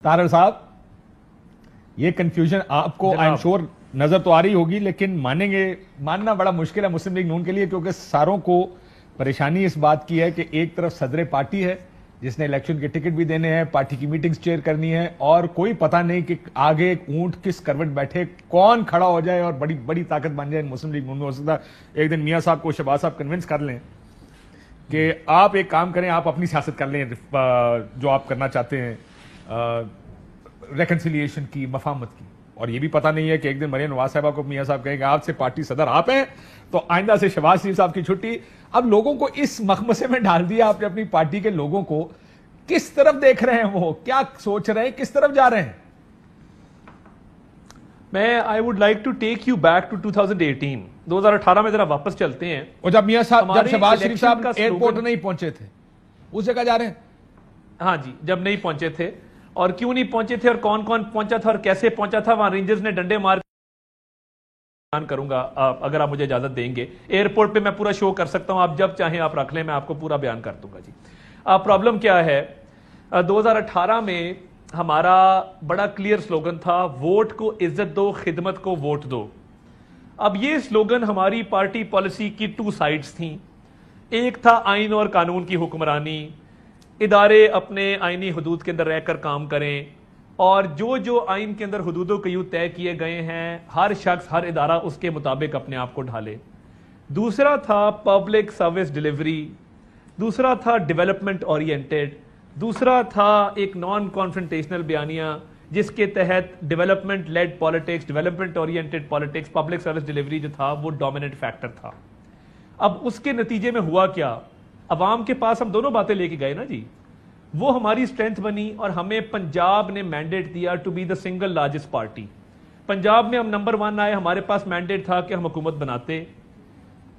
तारड़ साहब, ये कंफ्यूजन आपको आई एम श्योर नजर तो आ रही होगी, लेकिन मानना बड़ा मुश्किल है मुस्लिम लीग नून के लिए, क्योंकि सारों को परेशानी इस बात की है कि एक तरफ सदर पार्टी है जिसने इलेक्शन के टिकट भी देने हैं, पार्टी की मीटिंग्स चेयर करनी है, और कोई पता नहीं कि आगे एक ऊंट किस करवट बैठे, कौन खड़ा हो जाए और बड़ी बड़ी ताकत बन जाए मुस्लिम लीग नून में। हो सकता है एक दिन मियां साहब को शहबाज साहब कन्विंस कर लें कि आप एक काम करें, आप अपनी सियासत कर लें जो आप करना चाहते हैं, रेकन्सिलिएशन की, मफाहमत की। और ये भी पता नहीं है कि एक दिन मरियम नवाज साहबा को मियां साहब कहेंगे आपसे पार्टी सदर आप हैं, तो आइंदा से शहबाज शरीफ साहब की छुट्टी। अब लोगों को इस मखमसे में डाल दिया आपने, अपनी पार्टी के लोगों को। किस तरफ देख रहे हैं वो, क्या सोच रहे हैं, किस तरफ जा रहे हैं? I would like to take you back to 2018 में जरा वापस चलते हैं। और जब मियां साहब, जब शहबाज शरीफ साहब एयरपोर्ट नहीं पहुंचे थे, उस जगह जा रहे हैं? हाँ जी, जब नहीं पहुंचे थे, और क्यों नहीं पहुंचे थे, और कौन कौन पहुंचा था, और कैसे पहुंचा था, वहां रेंजर्स ने डंडे मार बयान करूंगा अगर आप मुझे इजाजत देंगे। एयरपोर्ट पे मैं पूरा शो कर सकता हूं, आप जब चाहें आप रख लें, मैं आपको पूरा बयान कर दूंगा जी। प्रॉब्लम क्या है, 2018 में हमारा बड़ा क्लियर स्लोगन था, वोट को इज्जत दो, खिदमत को वोट दो। अब ये स्लोगन हमारी पार्टी पॉलिसी की टू साइड्स थी। एक था आइन और कानून की हुक्मरानी, इदारे अपने आइनी हदूद के अंदर रहकर काम करें, और जो आइन के अंदर हदूदों कयू तय किए गए हैं, हर शख्स हर इदारा उसके मुताबिक अपने आप को ढाले। दूसरा था पब्लिक सर्विस डिलीवरी, दूसरा था डेवलपमेंट ओरिएंटेड, दूसरा था एक नॉन कॉन्फ्रंटेशनल बयानिया जिसके तहत development led politics, development oriented politics, public service delivery जो था वो डोमिनेंट फैक्टर था। अब उसके नतीजे में हुआ क्या, अवाम के पास हम दोनों बातें लेके गए ना जी, वो हमारी स्ट्रेंथ बनी, और हमें पंजाब ने मैंडेट दिया to be the single largest party. Punjab में हम नंबर 1 आए, हमारे पास मैंडेट था कि हम हुकूमत बनाते।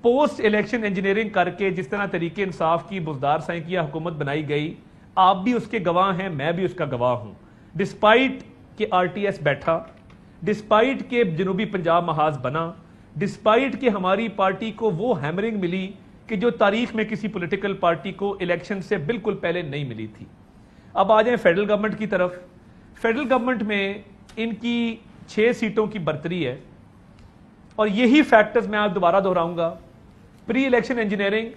पोस्ट इलेक्शन इंजीनियरिंग करके जिस तरह तरीके इंसाफ की बुजदार साई किया हुकूमत बनाई गई, आप भी उसके गवाह हैं, मैं भी उसका गवाह हूं। डिस्पाइट के आरटीएस बैठा, डिस्पाइट के जनूबी पंजाब महाज बना, डिस्पाइट के हमारी पार्टी को वो हैमरिंग मिली कि जो तारीख में किसी पॉलिटिकल पार्टी को इलेक्शन से बिल्कुल पहले नहीं मिली थी। अब आ जाए फेडरल गवर्नमेंट की तरफ। फेडरल गवर्नमेंट में इनकी 6 सीटों की बर्तरी है, और यही फैक्टर्स मैं आज दोबारा दोहराऊंगा। प्री इलेक्शन इंजीनियरिंग,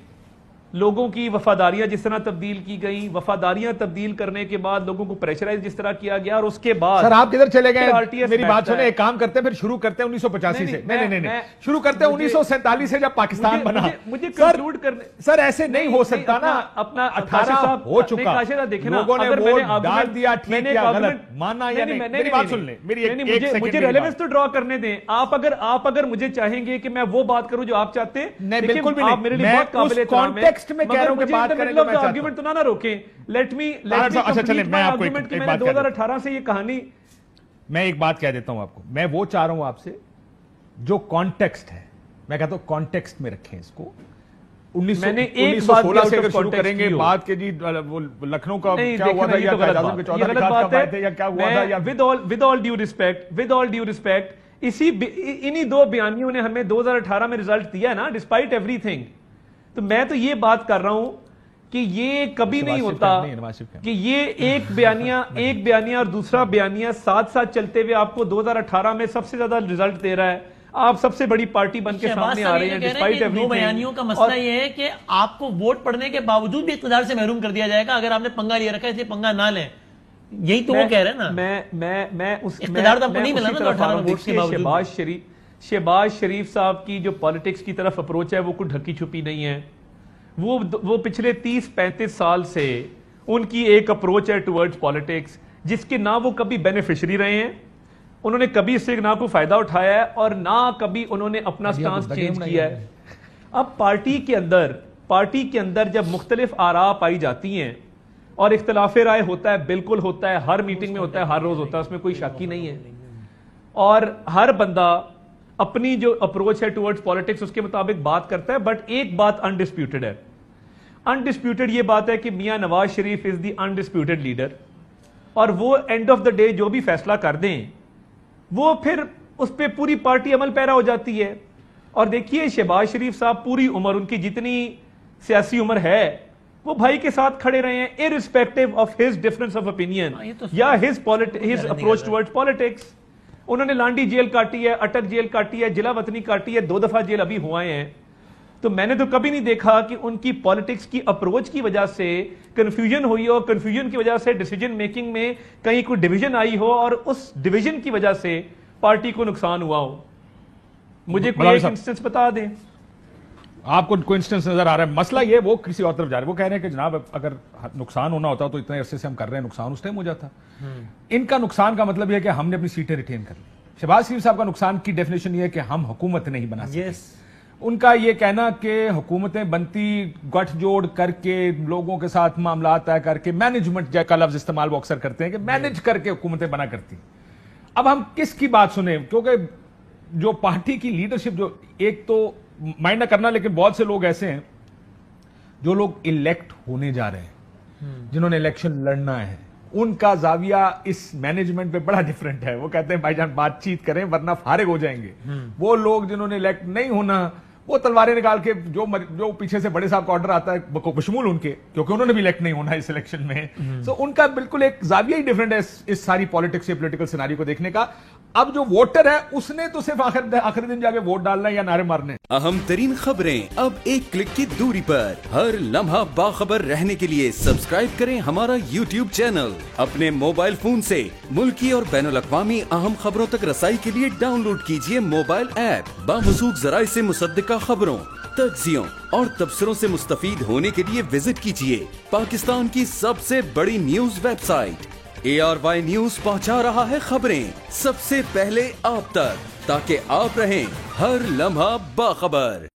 लोगों की वफादारियां जिस तरह तब्दील की गई, वफादारियां तब्दील करने के बाद लोगों को प्रेशराइज जिस तरह किया गया, और उसके बाद सर आप किधर चले गए? मेरी बात सुने, एक काम करते हैं, फिर शुरू करते हैं 1985 से। नहीं, शुरू करते हैं 1947 से, जब पाकिस्तान बना। मुझे कंक्लूड करने, सर ऐसे नहीं हो सकता ना। अपना 18 हो चुका, लोगों ने वोट डाल दिया, ठीक या गलत, मानना या नहीं? मेरी बात सुन ले, मुझे रेलेवेंस तो ड्रॉ करने दें। आप अगर मुझे चाहेंगे कि मैं वो बात करूं जो आप चाहते हैं, बिल्कुल भी नहीं, मेरे लिए बहुत काबिल कॉन्टेक्स्ट में कह रहा हूं कि बात करें, तो आर्गुमेंट तो ना रोकें। लेट मी अच्छा चलें, मैं आपको एक बात 2018 से ये कहानी, मैं एक बात कह देता हूं आपको। मैं वो चाह रहा हूं आपसे जो कॉन्टेक्स्ट है, मैं कहता हूं कॉन्टेक्स्ट में रखें इसको। 1916 से अगर शुरू करेंगे बात के जी, वो लखनऊ का क्या हुआ था, या आज़म के 14 बात है, या क्या हुआ था, या विद ऑल ड्यू रिस्पेक्ट, इन्हीं 2 बयानियों ने हमें 2018 में रिजल्ट दिया है ना, डिस्पाइट एवरीथिंग। तो मैं तो ये बात कर रहा हूं कि ये कभी नहीं होता कि ये एक बयानिया और दूसरा बयानिया साथ साथ चलते हुए आपको 2018 में सबसे ज्यादा रिजल्ट दे रहा है। आप सबसे बड़ी पार्टी बन के सामने आ रहे हैं डिस्पाइट एवरीथिंग। 2 बयानियों का मसला ये है कि आपको वोट पड़ने के बावजूद भी इक़्तिदार से महरूम कर दिया जाएगा अगर आपने पंगा लिया रखा है, इसलिए पंगा ना लें। यही तो वो कह रहे हैं ना। मैं उस इक़्तिदार तो आपको नहीं मिला ना 18 वोट्स के बावजूद। शहबाज शरीफ साहब की जो पॉलिटिक्स की तरफ अप्रोच है वो कोई ढकी छुपी नहीं है। वो पिछले 30-35 साल से उनकी एक अप्रोच है टुवर्ड्स पॉलिटिक्स, जिसके ना वो कभी बेनिफिशियरी रहे हैं, उन्होंने कभी इससे ना कोई फायदा उठाया है, और ना कभी उन्होंने अपना स्टांस चेंज किया है। अब पार्टी के अंदर जब मुख्तलिफ आरा पाई जाती हैं और इख्तिलाफ राय होता है, बिल्कुल होता है, हर मीटिंग में होता है, हर रोज होता है, उसमें कोई शक ही नहीं है। और हर बंदा अपनी जो अप्रोच है टुवर्ड्स पॉलिटिक्स उसके मुताबिक बात करता है। बट एक बात अनडिस्प्यूटेड है, अनडिस्प्यूटेड ये बात है कि मियां Nawaz Sharif is the undisputed leader, और वो एंड ऑफ द डे जो भी फैसला कर दें वो फिर उस पर पूरी पार्टी अमल पैरा हो जाती है। और देखिए शहबाज शरीफ साहब पूरी उम्र, उनकी जितनी सियासी उम्र है, وہ بھائی کے ساتھ کھڑے رہے ہیں irrespective of his difference of opinion یا his approach towards politics. انہوں نے لانڈی جیل کاٹی ہے, اٹک جیل کاٹی ہے, جلا وطنی کاٹی ہے, 2 دفعہ جیل ابھی ہوئے ہیں. تو میں نے تو کبھی نہیں دیکھا کہ ان کی پالیٹکس کی اپروچ کی وجہ سے کنفیوژن ہوئی ہو, کنفیوژن کی وجہ سے ڈیسیجن میکنگ میں کہیں کوئی ڈویژن آئی ہو اور اس ڈویژن کی وجہ سے پارٹی کو نقصان ہوا ہو. مجھے کوئی ایک انسٹنس بتا دیں. آپ کو کوئی انسٹنس نظر آ رہا ہے؟ مسئلہ یہ وہ کسی اور طرف جا رہا ہے. وہ کہہ رہے ہیں کہ جناب اگر نقصان ہونا ہوتا تو اتنے عرصے سے ہم کر رہے ہیں, نقصان اس ٹائم ہو جاتا. ان کا نقصان کا مطلب یہ ہے کہ ہم نے اپنی سیٹیں ریٹین کر لی. شہباز شریف صاحب کا نقصان کی ڈیفینیشن یہ ہے کہ ہم حکومت نہیں بنا سکتے. ان کا یہ کہنا کہ حکومتیں بنتی گٹھ جوڑ کر کے, لوگوں کے ساتھ معاملات طے کر کے, مینجمنٹ کا لفظ استعمال وہ اکثر کرتے ہیں کہ مینج کر کے حکومتیں بنا کرتی. اب ہم کس کی بات سنیں؟ کیونکہ جو پارٹی کی لیڈرشپ, جو ایک تو مائنڈ نہ کرنا, لیکن بہت سے لوگ ایسے ہیں جو لوگ الیکٹ ہونے جا رہے ہیں, جنہوں نے الیکشن لڑنا ہے, ان کا زاویہ اس مینجمنٹ پہ بڑا ڈیفرنٹ ہے. وہ کہتے ہیں بھائی جان بات چیت کریں ورنہ فارغ ہو جائیں گے. وہ لوگ جنہوں نے الیکٹ نہیں ہونا, وہ تلواریں نکال کے جو پیچھے سے بڑے صاحب کا آرڈر آتا ہے بشمول ان کے, کیونکہ انہوں نے بھی الیکٹ نہیں ہونا اس الیکشن میں. سو ان کا بالکل ایک زاویہ ہی ڈیفرنٹ ہے اس ساری پالیٹکس سے, پولیٹیکل سیناری کو دیکھنے کا. اب جو ووٹر ہے اس نے تو صرف آخری دن جا کے ووٹ ڈالنا ہے یا نعرے مارنے. اہم ترین خبریں اب ایک کلک کی دوری پر. ہر لمحہ باخبر رہنے کے لیے سبسکرائب کریں ہمارا YouTube چینل. اپنے موبائل فون سے ملکی اور بین الاقوامی اہم خبروں تک رسائی کے لیے ڈاؤن لوڈ کیجیے موبائل ایپ. باموثوق ذرائع سے مصدقہ خبروں, تجزیوں اور تبصروں سے مستفید ہونے کے لیے وزٹ کیجیے پاکستان کی سب سے بڑی news website. ARY news پہنچا رہا ہے خبریں سب سے پہلے آپ تک, تاکہ آپ رہیں ہر لمحہ باخبر.